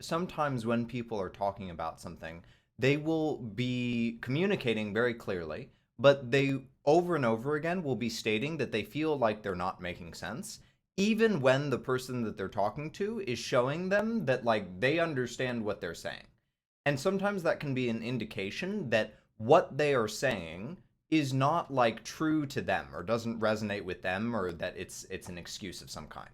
sometimes when people are talking about something, they will be communicating very clearly, but they over and over again will be stating that they feel like they're not making sense, even when the person that they're talking to is showing them that like they understand what they're saying. And sometimes that can be an indication that what they are saying is not like true to them or doesn't resonate with them, or that it's an excuse of some kind.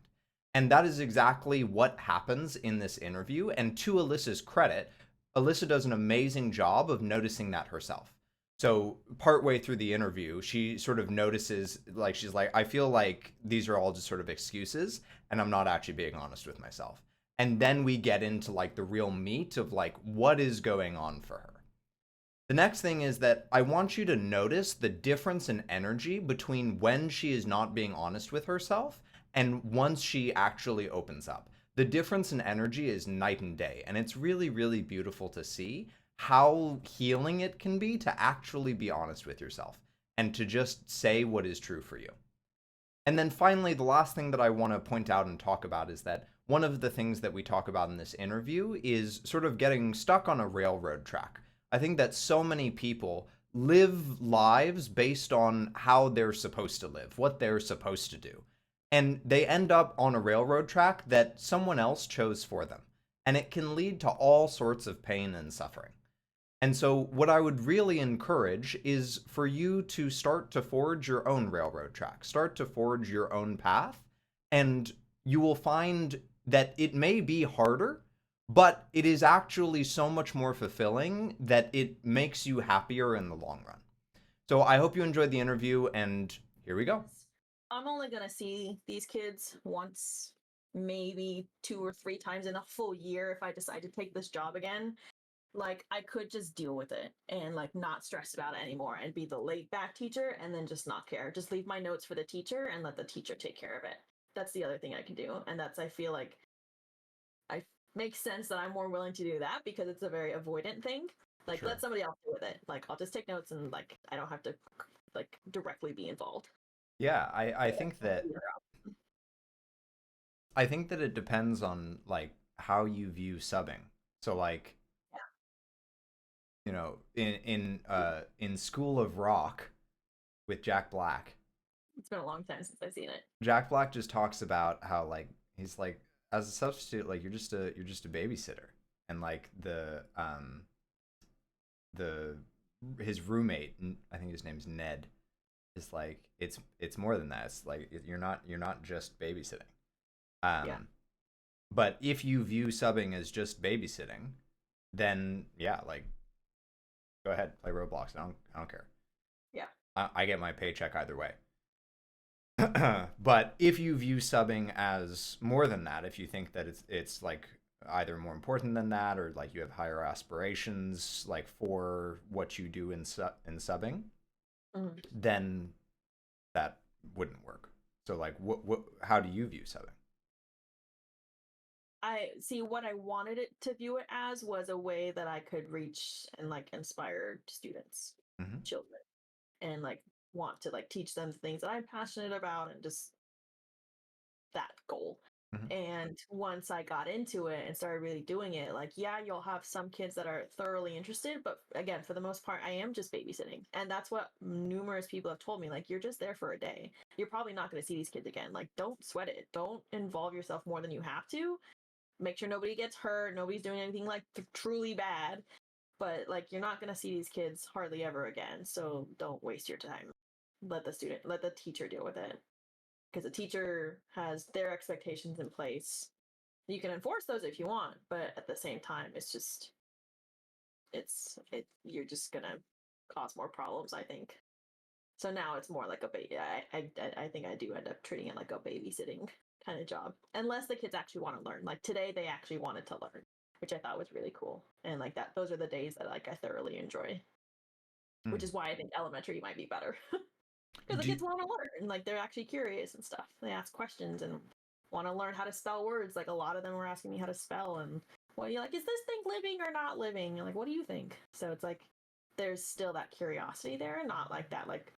And that is exactly what happens in this interview. And to Alyssa's credit, Alyssa does an amazing job of noticing that herself. So partway through the interview, she sort of notices, like, she's like, I feel like these are all just sort of excuses, and I'm not actually being honest with myself. And then we get into like the real meat of like what is going on for her. The next thing is that I want you to notice the difference in energy between when she is not being honest with herself and once she actually opens up. The difference in energy is night and day, and it's really, really beautiful to see how healing it can be to actually be honest with yourself and to just say what is true for you. And then finally, the last thing that I want to point out and talk about is that one of the things that we talk about in this interview is sort of getting stuck on a railroad track. I think that so many people live lives based on how they're supposed to live, what they're supposed to do. And they end up on a railroad track that someone else chose for them. And it can lead to all sorts of pain and suffering. And so, what I would really encourage is for you to start to forge your own railroad track, start to forge your own path, and you will find that it may be harder, but it is actually so much more fulfilling that it makes you happier in the long run. So, I hope you enjoyed the interview, and here we go. I'm only gonna see these kids once, maybe 2 or 3 times in a full year if I decide to take this job again. Like, I could just deal with it and like not stress about it anymore and be the laid back teacher and then just not care. Just leave my notes for the teacher and let the teacher take care of it. That's the other thing I can do. And that's, I feel like, I makes sense that I'm more willing to do that because it's a very avoidant thing. Like, Sure. let somebody else deal with it. Like, I'll just take notes and like I don't have to like directly be involved. Yeah, I think that it depends on like how you view subbing. So like, in School of Rock with Jack Black, It's been a long time since I've seen it. Jack Black just talks about how like he's like, as a substitute, like you're just a babysitter, and like the his roommate, I think his name's Ned, is like, it's more than that. It's like you're not just babysitting. Yeah. Um, but if you view subbing as just babysitting, then yeah, like go ahead, play Roblox. I don't care. Yeah. I get my paycheck either way. But if you view subbing as more than that, if you think that it's like either more important than that, or like you have higher aspirations like for what you do in subbing, Mhm. then that wouldn't work. So like what how do you view subbing? I see what I wanted it to view it as was a way that I could reach and like inspire students, Hmm. children, and like want to like teach them things that I'm passionate about and just that goal. Hmm. And once I got into it and started really doing it, like, yeah, you'll have some kids that are thoroughly interested, but again, for the most part, I am just babysitting. And that's what numerous people have told me. Like, you're just there for a day. You're probably not going to see these kids again. Like, don't sweat it. Don't involve yourself more than you have to. Make sure nobody gets hurt. Nobody's doing anything like truly bad. But, like, you're not going to see these kids hardly ever again. So don't waste your time. Let the teacher deal with it, because the teacher has their expectations in place. You can enforce those if you want, but at the same time, you're just gonna cause more problems, I think. So now it's more like a baby. I think I do end up treating it like a babysitting kind of job, unless the kids actually want to learn. Like today, they actually wanted to learn, which I thought was really cool. And like that, those are the days that like I thoroughly enjoy, which Mm. is why I think elementary might be better. Because the Do kids want to learn and like they're actually curious and stuff. They ask questions and want to learn how to spell words. Like a lot of them were asking me how to spell and what you're like, is this thing living or not living? You're like, what do you think? So it's like there's still that curiosity there, and not like that like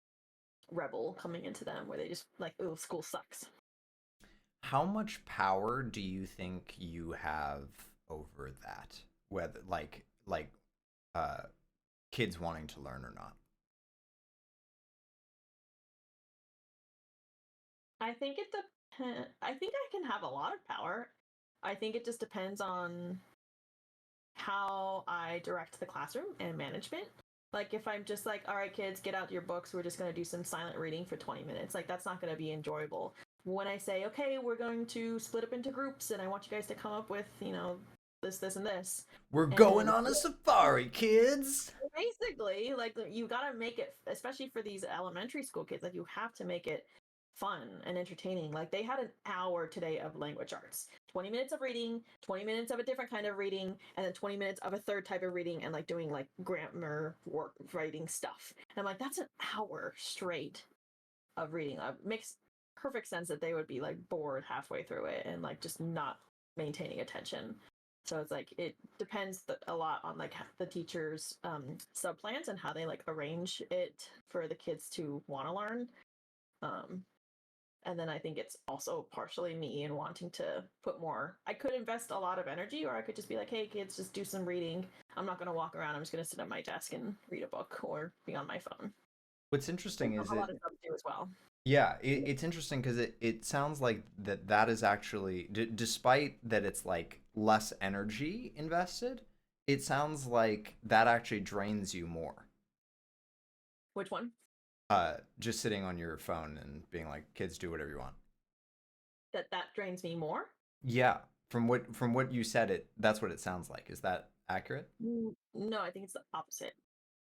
rebel coming into them where they just like, oh, school sucks. How much power do you think you have over that, whether like uh kids wanting to learn or not. I think it depends. I think I can have a lot of power. I think it just depends on how I direct the classroom and management. Like if I'm just like, all right, kids, get out your books. We're just going to do some silent reading for 20 minutes. Like that's not going to be enjoyable. When I say, okay, we're going to split up into groups and I want you guys to come up with, this, and this. We're going And on a safari, kids. basically, like you got to make it, especially for these elementary school kids, like you have to make it fun and entertaining. Like they had an hour today of language arts, 20 minutes of reading, 20 minutes of a different kind of reading, and then 20 minutes of a third type of reading, and like doing like grammar work writing stuff. And I'm like, that's an hour straight of reading. It makes perfect sense that they would be like bored halfway through it and like just not maintaining attention. So it's like it depends a lot on like the teacher's sub plans and how they like arrange it for the kids to want to learn. Um, and then I think it's also partially me and wanting to put more. I could invest a lot of energy, or I could just be like, hey, kids, just do some reading. I'm not going to walk around. I'm just going to sit at my desk and read a book or be on my phone. What's interesting is A it lot of stuff do as well. yeah, it's interesting because it sounds like that is actually despite that it's like less energy invested, it sounds like that actually drains you more. Which one? Just sitting on your phone and being like, kids, do whatever you want. That drains me more? Yeah, from what you said, that's what it sounds like. Is that accurate? No, I think it's the opposite.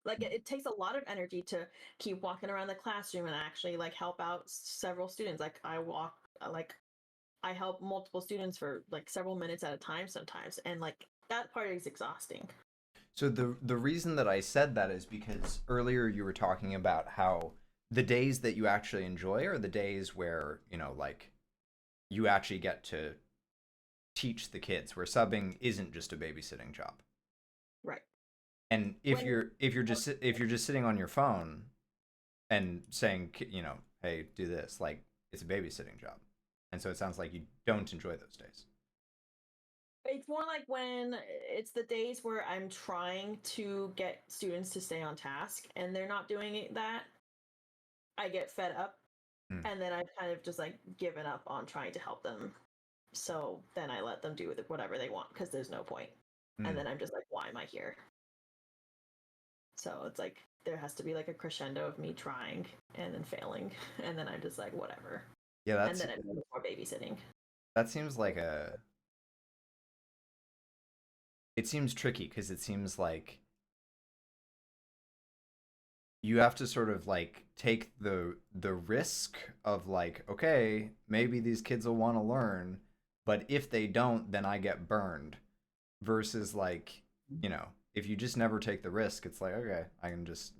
Like it takes a lot of energy to keep walking around the classroom and actually like help out several students. Like I help multiple students for like several minutes at a time sometimes, and like that part is exhausting. So the reason that I said that is because earlier you were talking about how the days that you actually enjoy are the days where, like you actually get to teach the kids, where subbing isn't just a babysitting job. Right. And When if you're just sitting on your phone and saying, hey, do this, like it's a babysitting job. And so it sounds like you don't enjoy those days. it's more like when it's the days where I'm trying to get students to stay on task and they're not doing that, I get fed up, Mm. and then I've kind of just like given up on trying to help them. So then I let them do whatever they want because there's no point. And Mm. then I'm just like, why am I here? So it's like there has to be like a crescendo of me trying and then failing, and then I'm just like, whatever. Yeah, And then it becomes more babysitting. that seems like it seems tricky because it seems like you have to sort of like take the risk of like, okay, maybe these kids will want to learn, but if they don't, then I get burned. Versus like, if you just never take the risk, it's like, okay, I can just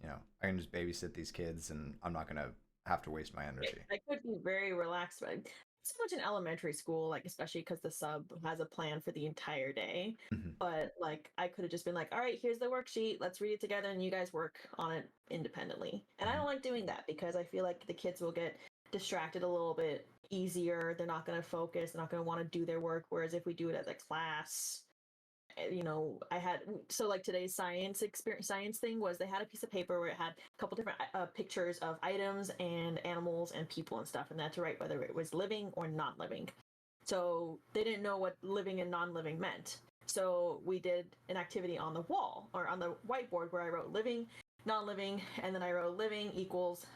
babysit these kids and I'm not gonna have to waste my energy. I could be very relaxed, but so much in elementary school, like especially because the sub has a plan for the entire day. Mhm. But like I could have just been like, all right, here's the worksheet, let's read it together and you guys work on it independently. And I Mhm. don't like doing that because I feel like the kids will get distracted a little bit easier. They're not going to focus, they're not going to want to do their work. Whereas if we do it as a class, I had, so like today's science thing was they had a piece of paper where it had a couple different pictures of items and animals and people and stuff, and they had to write whether it was living or non-living. So they didn't know what living and non-living meant. So we did an activity on the wall or on the whiteboard where I wrote living, non-living, and then I wrote living equals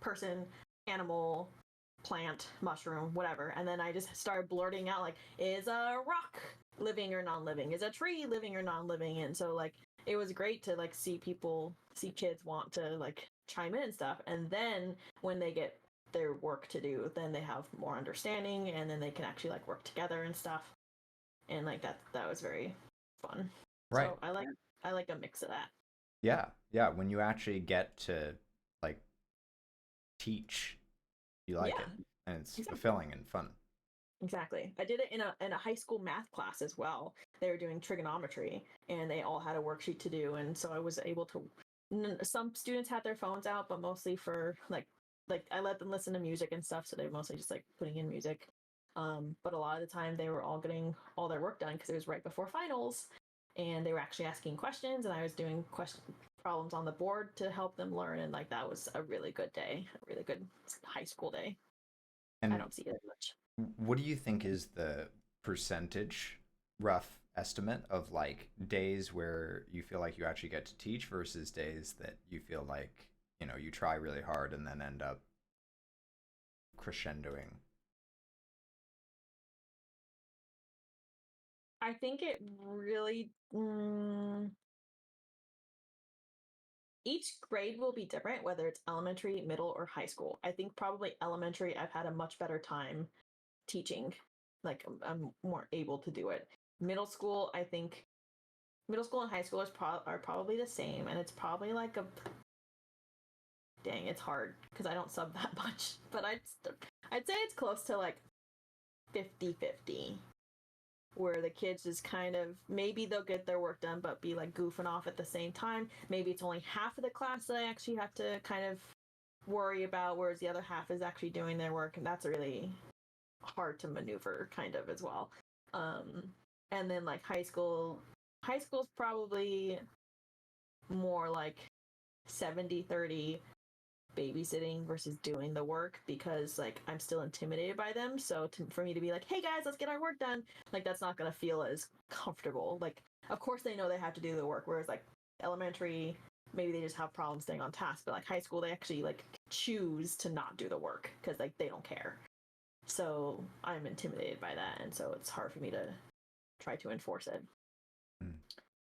person, animal, plant, mushroom, whatever. And then I just started blurting out like, is a rock living or non-living? Is a tree living or non-living? And so like it was great to like see kids want to like chime in and stuff. And then when they get their work to do, then they have more understanding and then they can actually like work together and stuff. And like that was very fun. Right. So I like a mix of that. Yeah. Yeah. When you actually get to like teach, you like Yeah, it, and it's exactly. fulfilling and fun. Exactly. I did it in a high school math class as well. They were doing trigonometry and they all had a worksheet to do, and so I was able to some students had their phones out, but mostly for like I let them listen to music and stuff, so they're mostly just like putting in music. But a lot of the time they were all getting all their work done because it was right before finals, and they were actually asking questions, and I was doing question problems on the board to help them learn, and like that was a really good day, a really good high school day. I And don't see it as much. what do you think is the percentage rough estimate of like days where you feel like you actually get to teach versus days that you feel like, you try really hard and then end up crescendoing? I think it really each grade will be different, whether it's elementary, middle, or high school. I think probably elementary, I've had a much better time teaching. Like I'm more able to do it. Middle school, I think middle school and high school are probably the same, and it's probably like a dang, it's hard because I don't sub that much, but I'd say it's close to like 50-50, where the kids just kind of maybe they'll get their work done but be like goofing off at the same time. Maybe it's only half of the class that I actually have to kind of worry about, whereas the other half is actually doing their work, and that's really hard to maneuver kind of as well. Um, and then like high school's probably more like 70-30 babysitting versus doing the work, because like I'm still intimidated by them. So for me to be like, hey guys, let's get our work done, like that's not going to feel as comfortable. Like of course they know they have to do the work, whereas like elementary, maybe they just have problems staying on task, but like high school they actually like choose to not do the work because like they don't care. So I'm intimidated by that, and so it's hard for me to try to enforce it. Mm.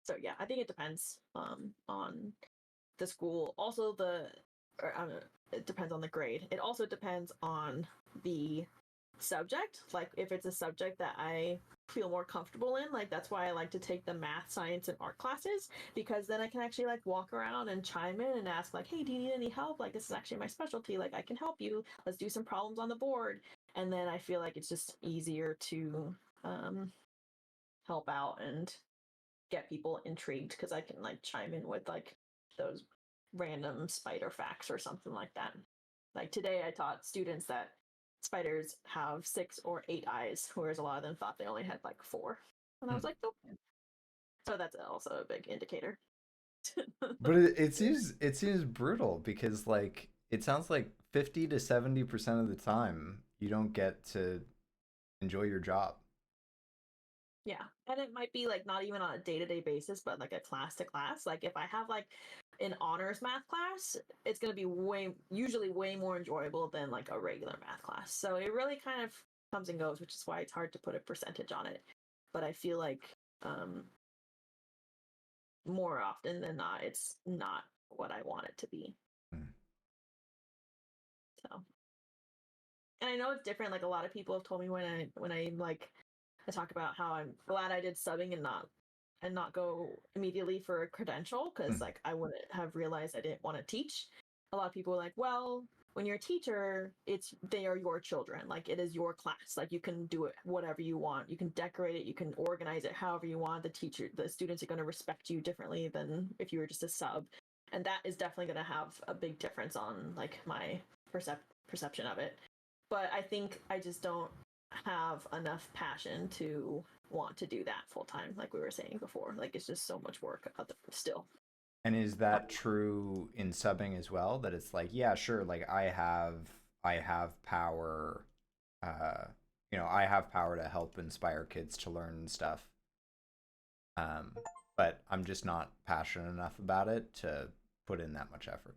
So yeah, I think it depends on the school. Also, it depends on the grade. It also depends on the subject. Like if it's a subject that I feel more comfortable in, like that's why I like to take the math, science, and art classes, because then I can actually like walk around and chime in and ask like, hey, do you need any help? Like this is actually my specialty. Like I can help you. Let's do some problems on the board. And then I feel like it's just easier to help out and get people intrigued because I can like chime in with like those random spider facts or something like that. Like today, I taught students that spiders have 6 or 8 eyes, whereas a lot of them thought they only had like 4. And I was Hmm. like, nope. So that's also a big indicator. But it seems brutal because like it sounds like 50 to 70% of the time you don't get to enjoy your job. Yeah. And it might be like not even on a day to day basis, but like a class to class. Like if I have like an honors math class, it's going to be usually way more enjoyable than like a regular math class. So it really kind of comes and goes, which is why it's hard to put a percentage on it. But I feel like um, more often than not, it's not what I want it to be. Mm. So, and I know it's different. Like a lot of people have told me when I like I talk about how I'm glad I did subbing and not go immediately for a credential, because Mm. like I wouldn't have realized I didn't want to teach. A lot of people are like, well, when you're a teacher, they are your children. Like it is your class. Like you can do it whatever you want. You can decorate it. You can organize it however you want. The students are going to respect you differently than if you were just a sub, and that is definitely going to have a big difference on like my perception of it. But I think I just don't have enough passion to want to do that full time, like we were saying before. Like it's just so much work still. And is that true in subbing as well? That it's like, yeah, sure, like I have power, uh, I have power to help inspire kids to learn stuff. Um, but I'm just not passionate enough about it to put in that much effort.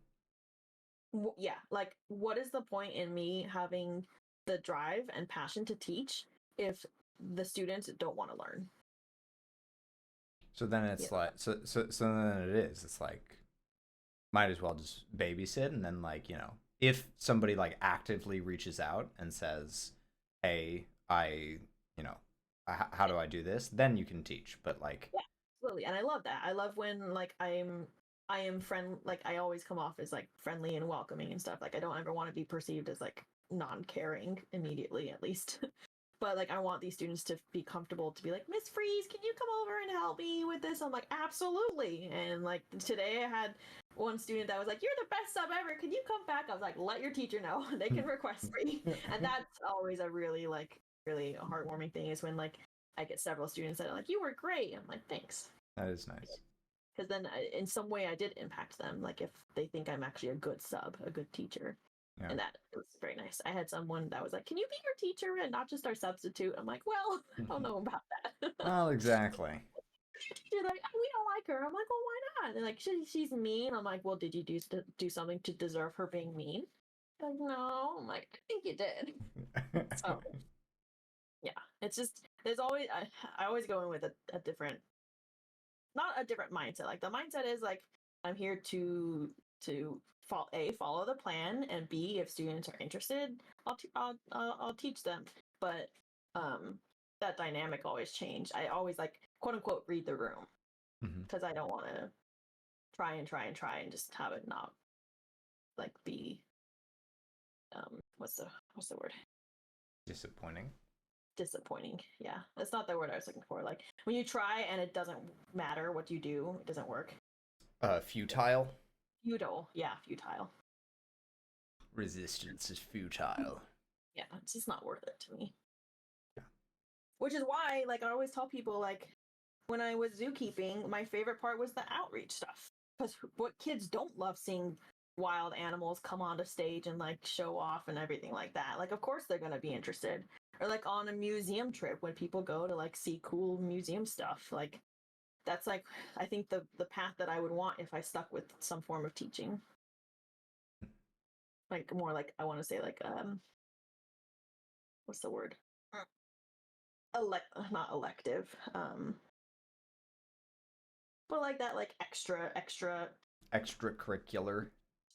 Yeah, like what is the point in me having the drive and passion to teach if the students don't want to learn? So then Yeah. it's like, so then it is. It's like might as well just babysit, and then like if somebody like actively reaches out and says, hey, you know how do I do this, then you can teach. But like, Yeah, absolutely. And I love that. I love when like I am friend like I always come off as like friendly and welcoming and stuff. Like I don't ever want to be perceived as like non-caring immediately, at least. But like I want these students to be comfortable to be like, Miss Freeze, can you come over and help me with this? I'm like, absolutely. And like today I had one student that was like, you're the best sub ever, can you come back? I was like, let your teacher know. They can request free. And that's always a really like really heartwarming thing is when like I get several students that are like, "You were great." I'm like, "Thanks." That is nice. Because then in some way I did impact them. Like if they think I'm actually a good sub, a good teacher. Yeah. And that was very nice. I had someone that was like, "Can you be your teacher and not just our substitute?" I'm like, "Well, I don't know about that." Well, exactly. She's like, "Oh, we don't like her." I'm like, "Well, why not?" They're like, she's mean." I'm like, "Well, did you do something to deserve her being mean?" They're like, "No." I'm like, "I think you did." So yeah, it's just there's always I always go in with a different, not a different mindset. Like the mindset is like I'm here to follow the plan, and B, if students are interested, I'll teach them. But um that dynamic always changed. I always like quote unquote read the room because I don't want to try and just have it not like be what's the word, Disappointing. disappointing. Yeah, that's not the word I was looking for. Like when you try and it doesn't matter what you do, it doesn't work. Futile. Futile. Yeah, futile. Resistance is futile. Yeah, it's just not worth it to me. Yeah. Which is why, like, I always tell people, like, when I was zookeeping, my favorite part was the outreach stuff. Because what kids don't love seeing wild animals come onto stage and, like, show off and everything like that. Like, of course they're going to be interested. Or, like, on a museum trip when people go to, like, see cool museum stuff. Like, that's, like, I think the path that I would want if I stuck with some form of teaching. Like, more like, I want to say, like, what's the word? Not elective, but like that, like Extracurricular.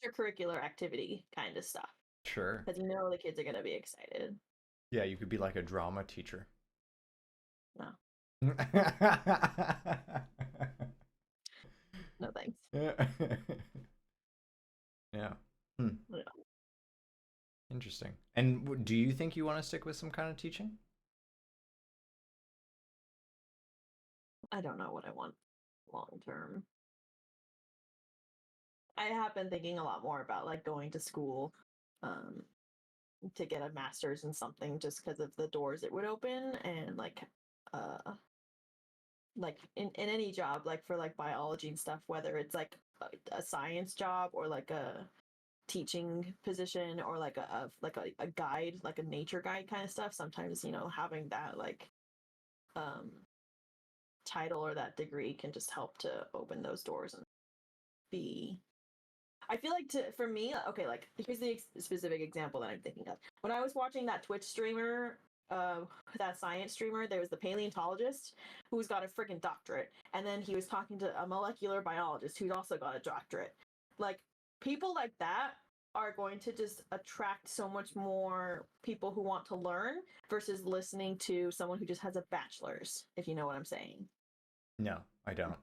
extracurricular activity kind of stuff, Sure. because the kids are gonna be excited. Yeah, you could be like a drama teacher. No, no thanks. Yeah. Yeah. Hmm. Yeah. Interesting. And do you think you want to stick with some kind of teaching? I don't know what I want long term. I have been thinking a lot more about like going to school, um, to get a master's in something just because of the doors it would open, and like in any job, like for like biology and stuff, whether it's like a science job or like a teaching position or like a guide, like a nature guide kind of stuff. Sometimes having that like um title or that degree can just help to open those doors and be, I feel like, for me, okay, like here's the specific example that I'm thinking of. When I was watching that Twitch streamer, that science streamer, there was the paleontologist who's got a freaking doctorate, and then he was talking to a molecular biologist who's also got a doctorate. Like people like that are going to just attract so much more people who want to learn versus listening to someone who just has a bachelor's, if you know what I'm saying. No, I don't.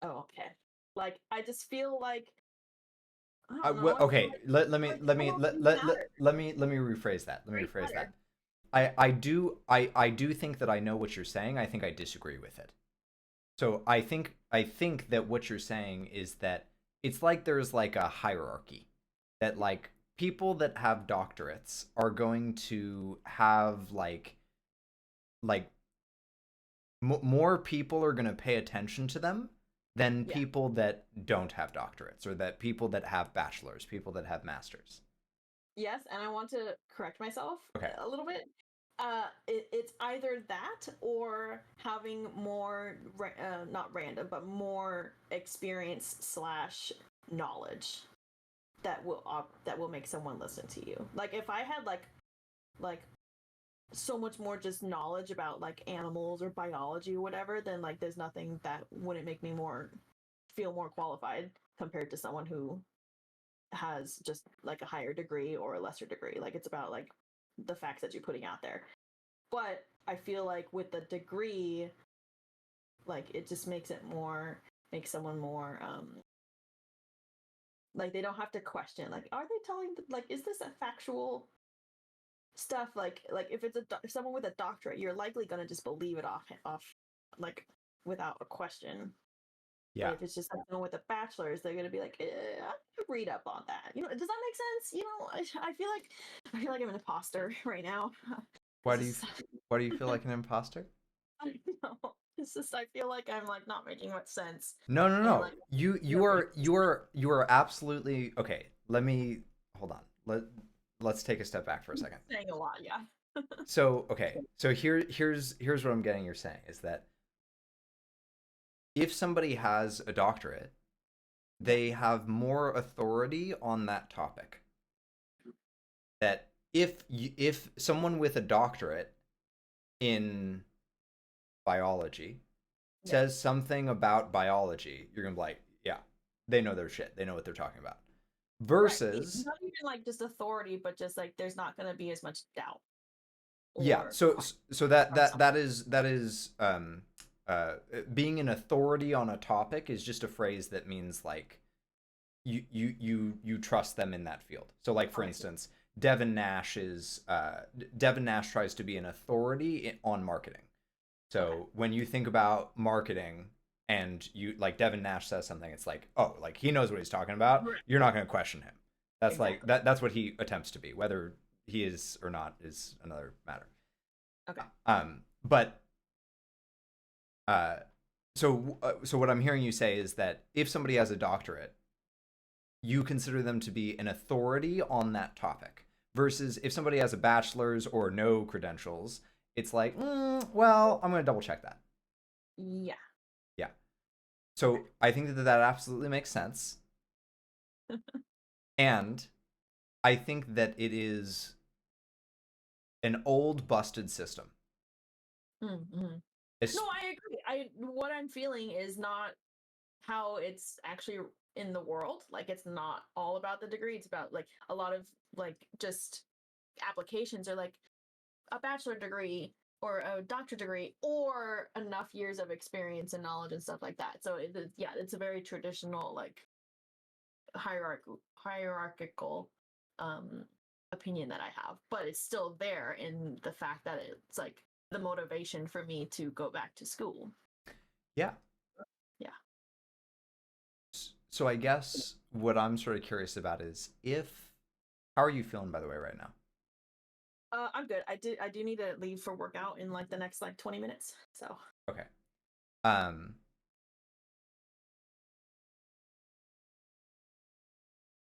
Oh, okay. Like I just feel like I don't know. Well, I feel okay, let me rephrase that. Let me like rephrase that. better. I do think that I know what you're saying. I think I disagree with it. So I think that what you're saying is that it's like there's like a hierarchy that like people that have doctorates are going to have like more people are going to pay attention to them than Yeah. people that don't have doctorates or that people that have bachelors, people that have masters. Yes, and I want to correct myself Okay. a little bit. It's either that or having more, not random, but more experience slash knowledge that will make someone listen to you. Like if I had like so much more just knowledge about like animals or biology or whatever, then like there's nothing that wouldn't make me feel more qualified compared to someone who has just like a higher degree or a lesser degree. Like it's about like the facts that you're putting out there. But I feel like with the degree, like it just makes someone more like they don't have to question like, are they telling, like, is this a factual stuff? Like if it's if someone with a doctorate, you're likely going to just believe it off like without a question. But Yeah. if it's just like someone with a bachelor's, they're gonna be like, I could read up on that. Does that make sense? I feel like I'm an imposter right now. Why This do is you why do you feel like an imposter? I don't know. It's just I feel like I'm like not making much sense, No, no, and no. like You no you are you are you are absolutely okay. Let me hold on. Let's take a step back for a second. saying a lot. Yeah. So, okay. So here's what I'm getting you're saying is that if somebody has a doctorate, Yeah. they have more authority on that topic. That if someone with a doctorate in biology Yeah. says something about biology, you're gonna be like, yeah, they know their shit. They know what they're talking about. Right. Versus, Not even like just authority, but just like there's not going to be as much doubt yeah, or so that from that someone. that is uh being an authority on a topic is just a phrase that means like you trust them in that field. So like for Oh, I see. instance, Devin Nash is Devin Nash tries to be an authority on marketing. Okay. So when you think about marketing and you like Devin Nash says something, it's like, oh, like he knows what he's talking about. Right. You're not going to question him. That's like Exactly. that's what he attempts to be. Whether he is or not is another matter. Okay. But so what I'm hearing you say is that if somebody has a doctorate, you consider them to be an authority on that topic. Versus if somebody has a bachelor's or no credentials, it's like, well, I'm going to double check that. Yeah. Yeah. Okay. So I think that absolutely makes sense. And I think that it is an old busted system. Mm-hmm. No, It's, I agree. I what I'm feeling is not how it's actually in the world. Like it's not all about the degree. It's about like a lot of like just applications are like a bachelor degree or a doctorate degree or enough years of experience and knowledge and stuff like that. So yeah, it's a very traditional like hierarchical um opinion that I have, but it's still there in the fact that it's like the motivation for me to go back to school. yeah. Yeah. So I guess what I'm sort of curious about is how are you feeling, by the way, right now? I'm good. I do need to leave for workout in like the next like 20 minutes. So, Okay. Um,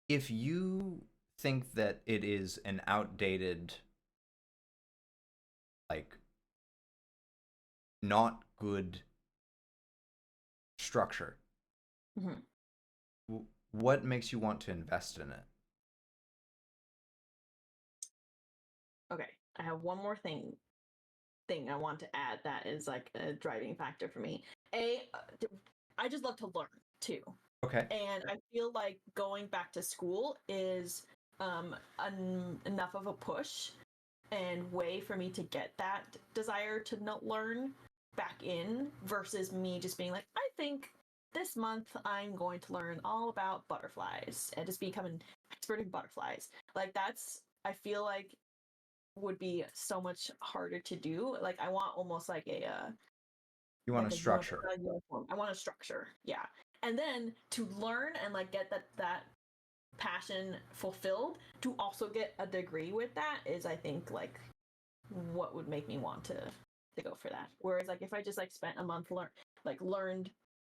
if you think that it is an outdated, like, not good structure, mhm. what makes you want to invest in it? Okay. I have one more thing I want to add that is like a driving factor for me. I just love to learn too. Okay. And I feel like going back to school is enough of a push and way for me to get that desire to not learn back in versus me just being like, I think this month I'm going to learn all about butterflies and just become an expert in butterflies. Like that's I feel like would be so much harder to do. Like I want almost You want a structure. a uniform. I want a structure. Yeah. And then to learn and like get that passion fulfilled to also get a degree with that is I think like what would make me want to go for that. Whereas like if I just like spent a month learned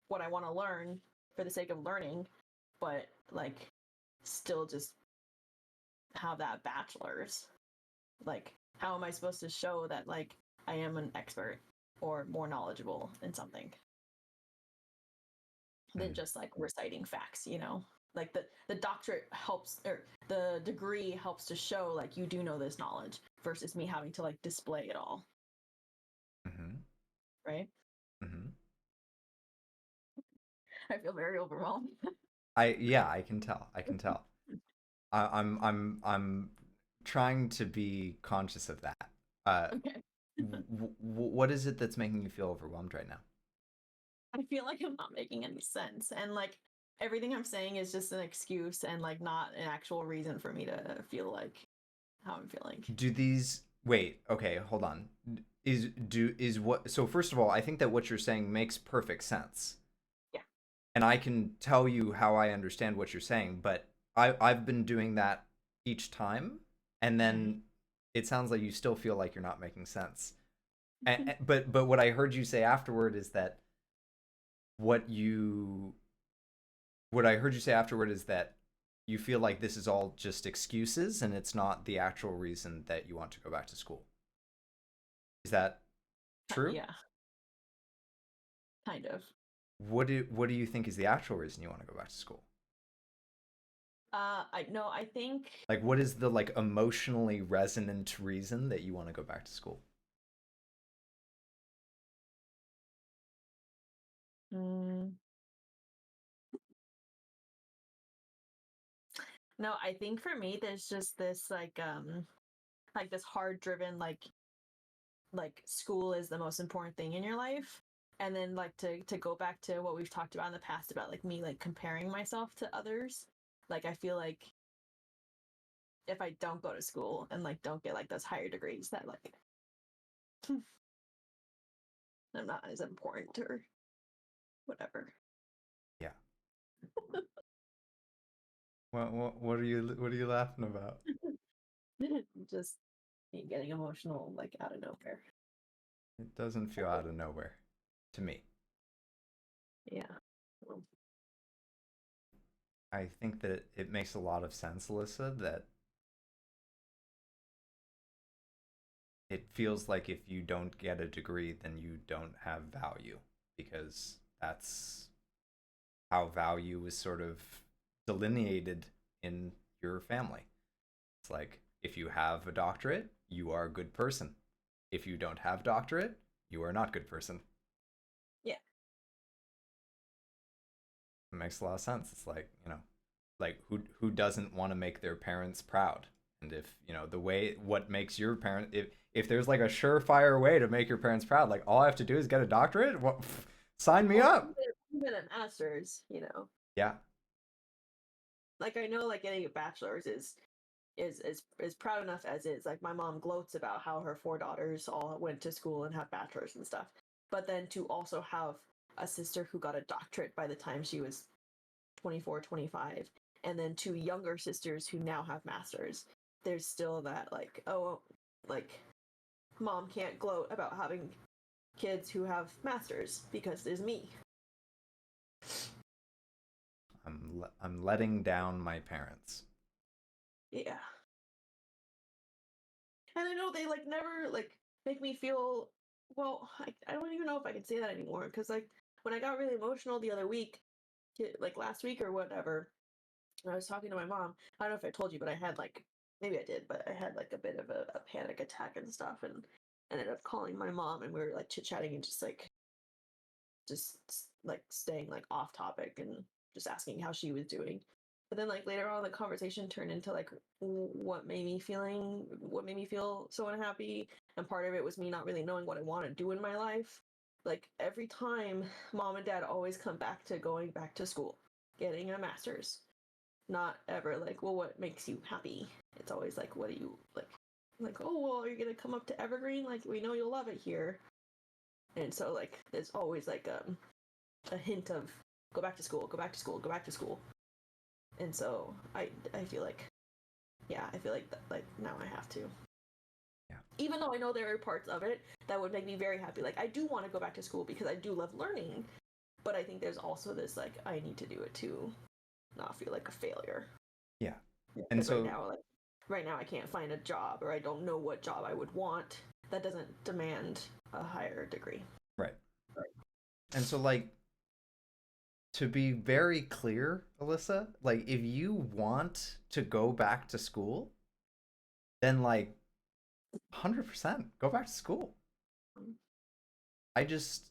what I want to learn for the sake of learning, but like still just have that bachelor's, like how am I supposed to show that like I am an expert or more knowledgeable in something than Mm. just like reciting facts, you know? Like the doctorate helps or the degree helps to show like you do know this knowledge versus me having to like display it all, Mm-hmm. right? Mm-hmm. I feel very overwhelmed. Yeah, I can tell. I can tell. I'm trying to be conscious of that. Uh, Okay. what is it that's making you feel overwhelmed right now? I feel like I'm not making any sense. And like everything I'm saying is just an excuse and like not an actual reason for me to feel like how I'm feeling. Do these wait, okay, hold on. Is what so first of all, I think that what you're saying makes perfect sense. Yeah. And I can tell you how I understand what you're saying, but I've been doing that each time, and Mm-hmm. then it sounds like you still feel like you're not making sense. But what I heard you say afterward is that what you what I heard you say afterward is that you feel like this is all just excuses and it's not the actual reason that you want to go back to school. Is that true? Yeah, kind of. What do you think is the actual reason you want to go back to school? I no, I think. Like what is the like emotionally resonant reason that you want to go back to school? Mm, no, I think for me, there's just this like this hard driven like school is the most important thing in your life, and then like to go back to what we've talked about in the past about like me like comparing myself to others. Like I feel like if I don't go to school and like don't get like those higher degrees, that like I'm not as important or whatever. Yeah. What are you laughing about? Just me getting emotional like out of nowhere. It doesn't feel out of nowhere to me. Yeah. Well, I think that it makes a lot of sense, Alyssa, that it feels like if you don't get a degree, then you don't have value because that's how value is sort of delineated in your family. It's like if you have a doctorate, you are a good person. If you don't have doctorate, you are not a good person. yeah. It makes a lot of sense. It's like, like who doesn't want to make their parents proud? And if, the way what makes your parent if there's like a surefire way to make your parents proud, like all I have to do is get a doctorate, well, sign me Well, up. even a master's, you know. Yeah. Like I know like getting a bachelor's is proud enough as is. Like my mom gloats about how her four daughters all went to school and have bachelors and stuff. But then to also have a sister who got a doctorate by the time she was 24, 25, and then two younger sisters who now have masters. There's still that like, oh, like mom can't gloat about having kids who have masters because there's me. I'm letting down my parents. Yeah. And I know they like never like make me feel well, I don't even know if I can say that anymore because like when I got really emotional the other week, like last week or whatever, I was talking to my mom. I don't know if I told you, but I had like maybe I did, but I had like a bit of a panic attack and stuff, and ended up calling my mom, and we were like chit chatting and just like staying like off topic and just asking how she was doing. But then like later on the conversation turned into like what made me feel so unhappy, and part of it was me not really knowing what I want to do in my life. Like every time mom and dad always come back to going back to school, getting a master's. Not ever like, well, what makes you happy? It's always like, what do you like, oh well, are you gonna come up to Evergreen? Like we know you'll love it here. And so like there's always like a hint of go back to school, go back to school, go back to school. And so I feel like yeah, I feel like like now I have to. Yeah. Even though I know there are parts of it that would make me very happy. Like I do want to go back to school because I do love learning, but I think there's also this like I need to do it to not feel like a failure. Yeah. And Because so right now I can't find a job or I don't know what job I would want that doesn't demand a higher degree. right. And so like to be very clear, Alyssa, like if you want to go back to school, then like 100% go back to school. I just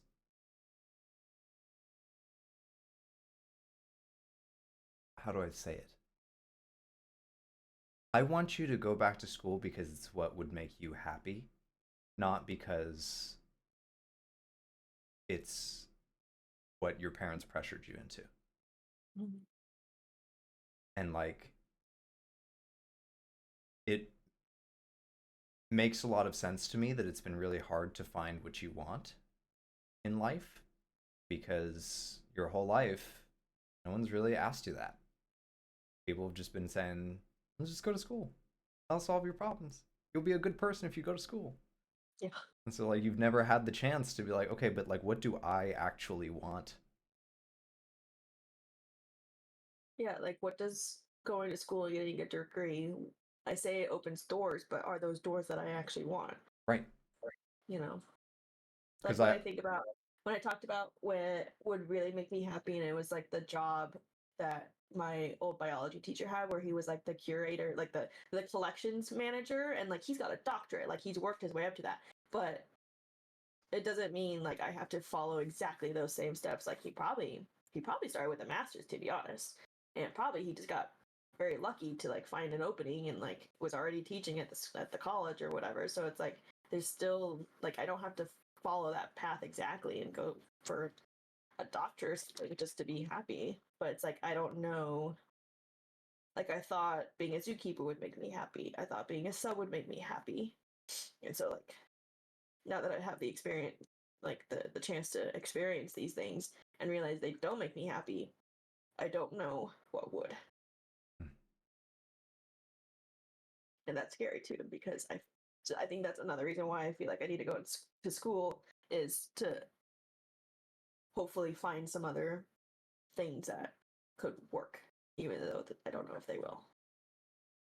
how do I say it? I want you to go back to school because it's what would make you happy, not because it's what your parents pressured you into. Mm-hmm. And like it makes a lot of sense to me that it's been really hard to find what you want in life because your whole life no one's really asked you that. People have just been saying, let's just go to school. I'll solve your problems. You'll be a good person if you go to school. Yeah. And so like you've never had the chance to be like, okay, but like what do I actually want? Yeah, like what does going to school and getting a degree? I say it opens doors, but are those doors that I actually want? Right. You know, Because like when I I think about when I talked about what would really make me happy, and it was like the job that my old biology teacher had, where he was like the curator, like the collections manager, and like he's got a doctorate, like he's worked his way up to that, but it doesn't mean like I have to follow exactly those same steps. Like he probably started with a master's, to be honest, and probably he just got very lucky to like find an opening and like was already teaching at the college or whatever. So it's like there's still like I don't have to follow that path exactly and go for a doctor's just to be happy. But it's like I don't know. Like I thought being a zookeeper would make me happy. I thought being a sub would make me happy. And so like now that I have the experience, like the chance to experience these things and realize they don't make me happy, I don't know what would. And that's scary too because I think that's another reason why I feel like I need to go to school is to hopefully find some other things that could work, even though I don't know if they will.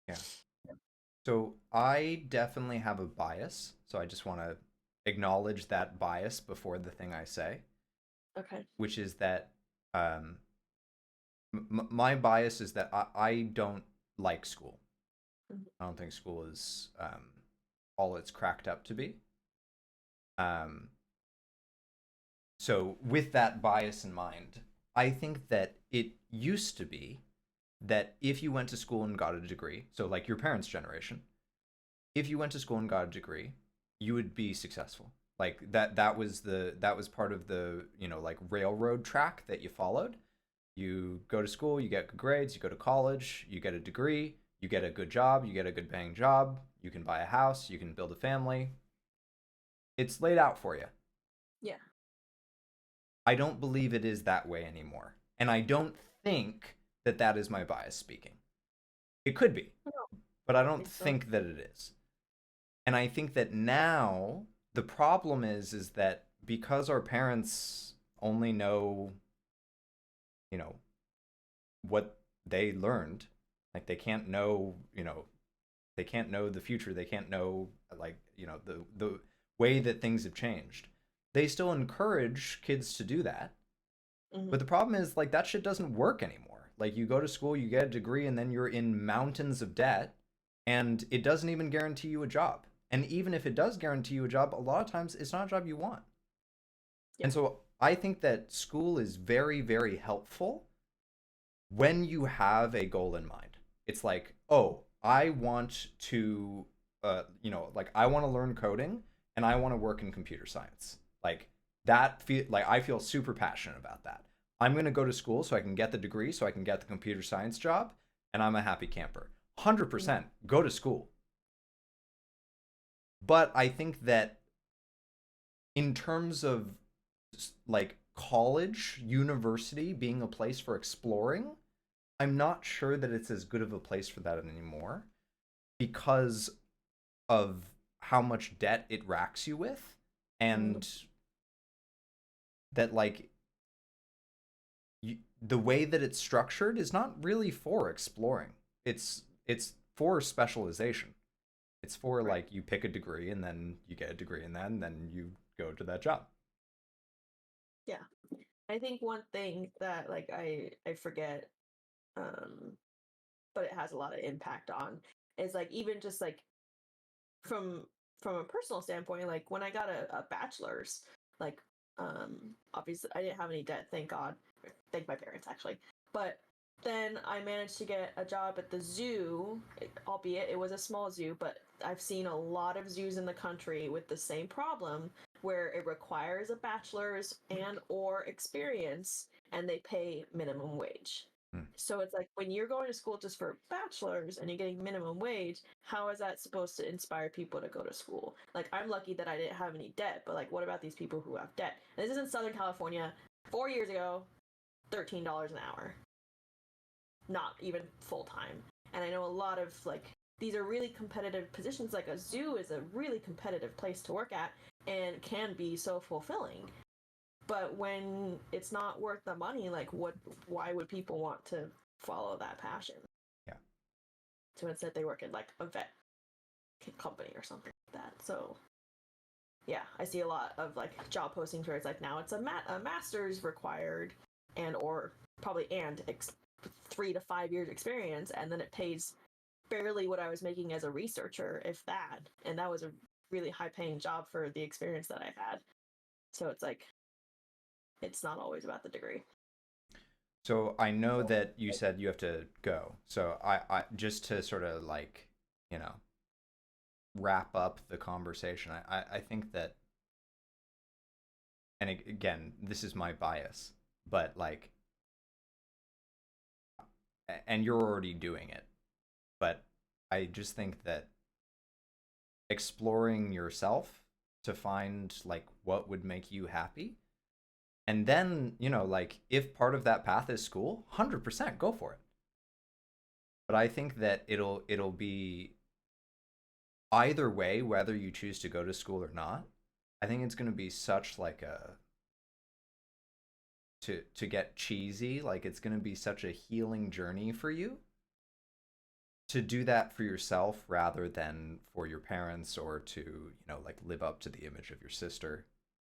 yeah. So I definitely have a bias. So I just want to acknowledge that bias before the thing I say, Okay. which is that um, my bias is that I don't like school. Mhm. I don't think school is all it's cracked up to be. Um, so with that bias in mind, I think that it used to be that if you went to school and got a degree, so like your parents' generation, if you went to school and got a degree, you would be successful. Like that was part of the, like railroad track that you followed. You go to school, you get good grades, you go to college, you get a degree, you get a good job, you get a good paying job, you can buy a house, you can build a family. It's laid out for you. Yeah. I don't believe it is that way anymore. And I don't think that that is my bias speaking. It could be, No, but I I don't don't think so. think that it is. And I think that now the problem is that because our parents only know, you know, what they learned, like they can't know the future. They can't know like, the way that things have changed. They still encourage kids to do that. But Hmm. the problem is like that shit doesn't work anymore. Like you go to school, you get a degree, and then you're in mountains of debt, and it doesn't even guarantee you a job. And even if it does guarantee you a job, a lot of times it's not a job you want. Yeah. And so I think that school is very, very helpful when you have a goal in mind. It's like, oh, I want to, like I want to learn coding and I want to work in computer science. Like like I feel super passionate about that. I'm going to go to school so I can get the degree, so I can get the computer science job, and I'm a happy camper. Hmm. 100% go to school. But I think that in terms of like college, university being a place for exploring, I'm not sure that it's as good of a place for that anymore because of how much debt it racks you with, Hmm. and that like the way that it's structured is not really for exploring. It's for specialization. It's for Right. like you pick a degree and then you get a degree in that and then you go to that job. Yeah. I think one thing that like I forget, um, but it has a lot of impact on is like even just like from from a personal standpoint, like when I got a bachelor's, like obviously I didn't have any debt, thank God. Thank my parents actually. But then I managed to get a job at the zoo, albeit it was a small zoo, but I've seen a lot of zoos in the country with the same problem where it requires a bachelor's and or experience and they pay minimum wage. Hmm. So it's like when you're going to school just for a bachelor's and you're getting minimum wage, how is that supposed to inspire people to go to school? Like I'm lucky that I didn't have any debt, but like what about these people who have debt? And this is in Southern California 4 years ago, $13 an hour, not even full time. And I know a lot of like these are really competitive positions. Like a zoo is a really competitive place to work at and can be so fulfilling. But when it's not worth the money, like why would people want to follow that passion? Yeah. So instead they work in like a vet company or something like that. So yeah, I see a lot of like job postings where it's like now it's a master's required and or probably 3 to 5 years experience, and then it pays barely what I was making as a researcher, if that. And that was a really high paying job for the experience that I've had. So it's like it's not always about the degree. So I know that you said you have to go. So I just to sort of like, you know, wrap up the conversation, I think that, and again, this is my bias, but like, and you're already doing it, but I just think that exploring yourself to find like what would make you happy, and then, you know, like if part of that path is school, 100% go for it. But I think that it'll be either way, whether you choose to go to school or not. I think it's going to be such like a, to get cheesy, like it's going to be such a healing journey for you to do that for yourself rather than for your parents, or to, you know, like live up to the image of your sister.